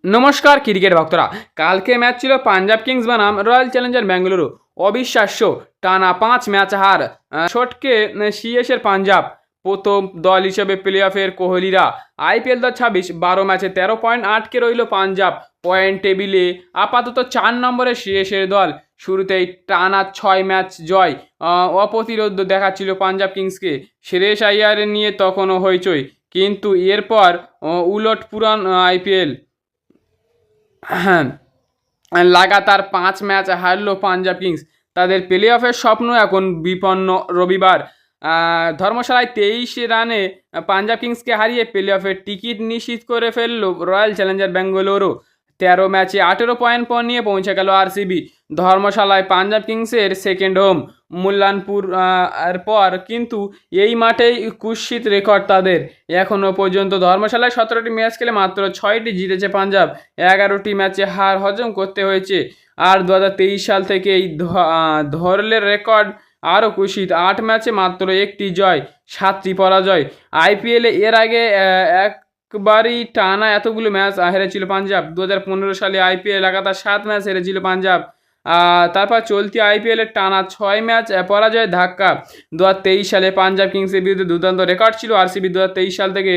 নমস্কার ক্রিকেট ভক্তরা। কালকে ম্যাচ ছিল পাঞ্জাব কিংস বনাম রয়্যাল চ্যালেঞ্জার ব্যাঙ্গালুরু। অবিশ্বাস্য টানা 5 ম্যাচ হার ছটকে সিএসের পাঞ্জাব। প্রথম দল হিসেবে প্লে অফের কোহলিরা আইপিএল 2026 12 ম্যাচে 13 পয়েন্ট আটকে রইল পাঞ্জাব। পয়েন্ট টেবিলে আপাতত 4 নম্বরে সিএসের দল। শুরুতেই টানা 6 ম্যাচ জয় অপ্রতিরোধ্য দেখাচ্ছিল পাঞ্জাব কিংসকে। শ্রেয়স আইয়ার নিয়ে তখনও হইচই, কিন্তু এরপর উলট পুরান আইপিএল হ্যাঁ, লাগাতার 5 ম্যাচ হারল পাঞ্জাব কিংস। তাদের প্লে অফের স্বপ্ন এখন বিপন্ন। রবিবার ধর্মশালায় 23 রানে পাঞ্জাব কিংসকে হারিয়ে প্লে অফের টিকিট নিশ্চিত করে ফেলল রয়্যাল চ্যালেঞ্জার ব্যাঙ্গালুরু। 13 ম্যাচে 18 পয়েন্ট নিয়ে পৌঁছে গেল আরসিবি। ধর্মশালায় পাঞ্জাব কিংসের সেকেন্ড হোম মুল্লানপুর এর পর কিন্তু এই মাঠেই কুৎসিত রেকর্ড তাদের। এখনও পর্যন্ত ধর্মশালায় 17টি ম্যাচ খেলে মাত্র 6টি জিতেছে পাঞ্জাব। 11টি ম্যাচে হার হজম করতে হয়েছে। আর 2023 সাল থেকে এই ধরলের রেকর্ড আরও কুৎসিত। 8 ম্যাচে মাত্র 1টি জয়, 7টি পরাজয়। আইপিএলে এর আগে একবারই টানা এতগুলো ম্যাচ হেরেছিল পাঞ্জাব। 2015 সালে আইপিএল লাগাতার 7 ম্যাচ হেরেছিল পাঞ্জাব। তারপর চলতি আইপিএলের টানা 6 ম্যাচ পরাজয়ের ধাক্কা। 2023 সালে পাঞ্জাব কিংসের বিরুদ্ধে দুর্দান্ত রেকর্ড ছিল আরসিবি। 2023 সাল থেকে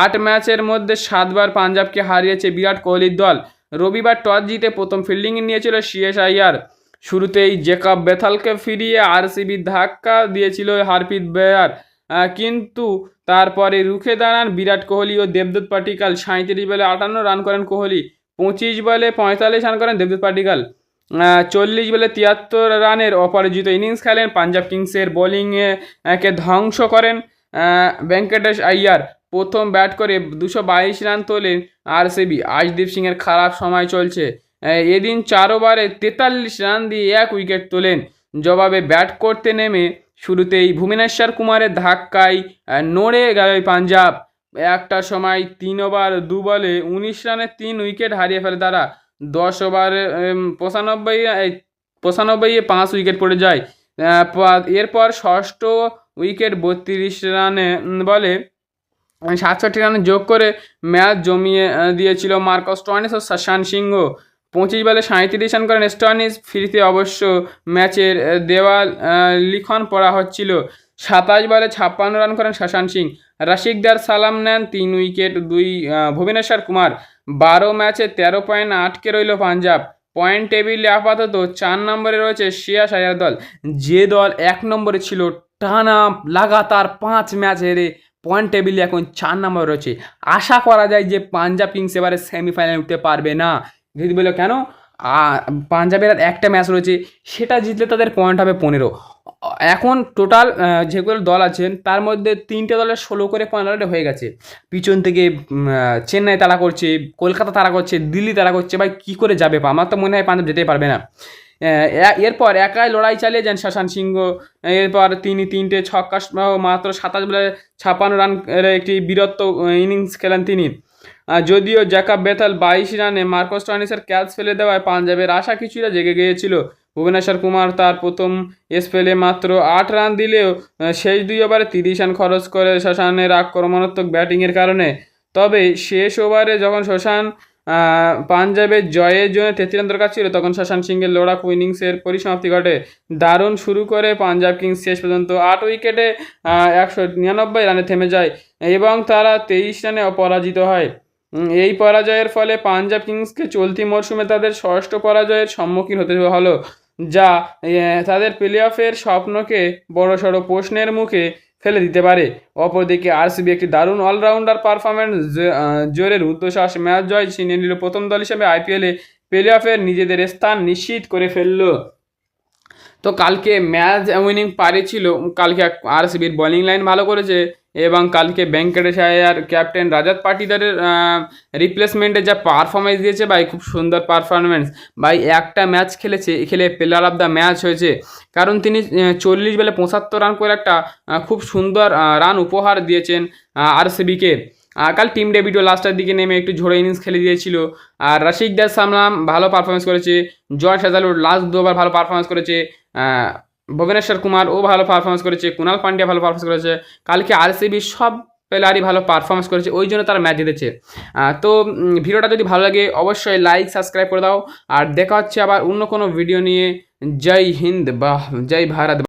8 ম্যাচের মধ্যে 7বার পাঞ্জাবকে হারিয়েছে বিরাট কোহলির দল। রবিবার টস জিতে প্রথম ফিল্ডিংয়ে নিয়েছিল শ্রেয়স আইয়ার। শুরুতেই জেকব বেথালকে ফিরিয়ে আরসিবি ধাক্কা দিয়েছিল হারপ্রীত ব্রার, কিন্তু তারপরে রুখে দাঁড়ান বিরাট কোহলি ও দেবদত্ত পাটিকাল। 37 বলে 58 রান করেন কোহলি, 25 বলে 45 রান করেন দেবদত্ত পাটিকাল। 40 বলে 73 রানের অপরাজিত ইনিংস খেলেন। পাঞ্জাব কিংসের বোলিংয়ে কে ধ্বংস করেন ভেঙ্কটেশ আইয়ার। প্রথম ব্যাট করে 222 রান তোলেন আরসিবি। আশদীপ সিংয়ের খারাপ সময় চলছে। এদিন 4 ওভারে 43 রান দিয়ে 1 উইকেট তোলেন। জবাবে ব্যাট করতে নেমে শুরুতেই ভুবনেশ্বর কুমারের ধাক্কায় নড়ে গেল পাঞ্জাব। একটা সময় 3 ওভার 2 বলে 19 রানে 3 উইকেট হারিয়ে ফেলে তারা। 10 ওভারে 95-এ 5 উইকেট পড়ে যায়। এরপর ষষ্ঠ উইকেট 32 রানে বলে 67 রানে যোগ করে ম্যাচ জমিয়ে দিয়েছিল মার্কাস স্টোয়নিস ও শশাঙ্ক সিংহ। 25 বলে 37 রান করেন স্টোয়নিস। ফ্রিতে অবশ্য ম্যাচের দেওয়াল লিখন পড়া হচ্ছিল। 27 বলে 56 রান করেন শশাঙ্ক সিং। রাশিকদার সালাম নেন 3 উইকেট 2 ভুবনেশ্বর কুমার। 12 ম্যাচে 13 পয়েন্ট আটকে রইল পাঞ্জাব। পয়েন্ট টেবিলে আপাতত 4 নম্বরে রয়েছে শ্রেয়স আইয়ার দল। যে দল 1 নম্বরে ছিল টানা লাগাতার 5 ম্যাচ হেরে পয়েন্ট টেবিলে এখন 4 নম্বরে রয়েছে। আশা করা যায় যে পাঞ্জাব কিংস এবারে সেমিফাইনালে উঠতে পারবে না। যদি বলো কেন, পাঞ্জাবের একটা ম্যাচ রয়েছে, সেটা জিতলে তাদের পয়েন্ট হবে 15। এখন টোটাল যেগুলো দল আছেন তার মধ্যে 3টে দলের 16 করে পয়েন্ট অলরেডি হয়ে গেছে। পিছন থেকে চেন্নাই তাড়া করছে, কলকাতা তাড়া করছে, দিল্লি তাড়া করছে। ভাই কী করে যাবে? আমার তো মনে হয় পাঞ্জাব যেতেই পারবে না। এরপর একাই লড়াই চালিয়ে যান শশাঙ্ক সিংহ। এরপর তিনি 3টে ছক্কা মাত্র 27 বলে 56 রান একটি বীরত্ব ইনিংস খেলেন তিনি। যদিও জ্যাকব বেথাল 22 রানে মার্কাস স্টোয়নিসের ক্যাচ ফেলে দেওয়ায় পাঞ্জাবের আশা কিছুটা জেগে গিয়েছিল। ভুবনেশ্বর কুমার তার প্রথম স্পেলে মাত্র 8 রান দিলেও শেষ 2 ওভারে 30 রান খরচ করে শশাঙ্কের আক্রমণাত্মক ব্যাটিংয়ের কারণে। তবে শেষ ওভারে যখন শশাঙ্ক পাঞ্জাবের জয়ের জন্য 33 রান দরকার ছিল, তখন শশাঙ্ক সিংয়ের লড়াকু ইনিংসের পরিসমাপ্তি ঘটে। দারুণ শুরু করে পাঞ্জাব কিংস শেষ পর্যন্ত 8 উইকেটে 199 রানে থেমে যায় এবং তারা 23 রানে অপরাজিত হয়। এই পরাজয়ের ফলে পাঞ্জাব কিংসকে চলতি মরশুমে তাদের ষষ্ঠ পরাজয়ের সম্মুখীন হতে হলো, যা তাদের প্লে অফের স্বপ্নকে বড়সড় প্রশ্নের মুখে ফেলে দিতে পারে। অপরদিকে আরসিবি একটি দারুণ অলরাউন্ডার পারফরম্যান্স জোরে রুদ্ধশ্বাস ম্যাচ জয় ছিনিয়ে নিল। প্রথম দল হিসেবে আইপিএলে প্লে অফের নিজেদের স্থান নিশ্চিত করে ফেলল। তো কালকে ম্যাচ উইনিং পারি ছিল। কালকে আরসিবির বোলিং লাইন ভালো করেছে এবং কালকে ভেঙ্কটেশ আইয়ার ক্যাপ্টেন রাজাত পাটিদারের রিপ্লেসমেন্টে যা পারফরমেন্স দিয়েছে ভাই, খুব সুন্দর পারফরমেন্স ভাই। একটা ম্যাচ খেলে প্লেয়ার অফ দ্য ম্যাচ হয়েছে, কারণ তিনি 40 বলে 75 রান করে একটা খুব সুন্দর রান উপহার দিয়েছেন আরসিবিকে। কাল টিম ডেভিডও লাস্টের দিকে নেমে একটু ঝোড়ো ইনিংস খেলে দিয়েছিল। আর রাশিকদার সামলাম ভালো পারফরমেন্স করেছে। জয় সাজালুর লাস্ট 2 ওভার ভালো পারফরমেন্স করেছে। ভুবনেশ্বর কুমার ও ভালো পারফরমেন্স করেছে। কুণাল পান্ডিয়া ভালো পারফরমেন্স করেছে। কালকে আরসিবির সব পেলারি ভালো পারফরমেন্স করেছে, ওই জন্য তারা ম্যাচ জিতেছে। তো ভিডিওটা যদি ভালো লাগে অবশ্যই লাইক সাবস্ক্রাইব করে দাও, আর দেখা হচ্ছে আবার অন্য কোনো ভিডিও নিয়ে। জয় হিন্দ বা জয় ভারত।